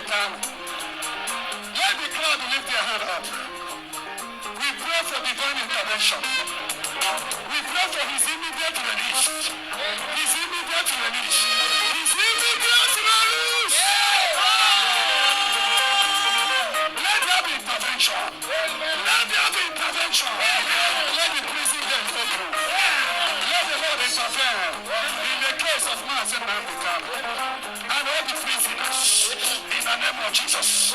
Nnamdi Kanu. Let the crowd lift their hand up. We pray for divine intervention. We pray for his immediate release. His immediate release. His immediate release. Let there be intervention. Let there be intervention. Let the prison get open. Let the Lord intervene in the case of Mazi Nnamdi Kanu and all the prisoners in the name of Jesus.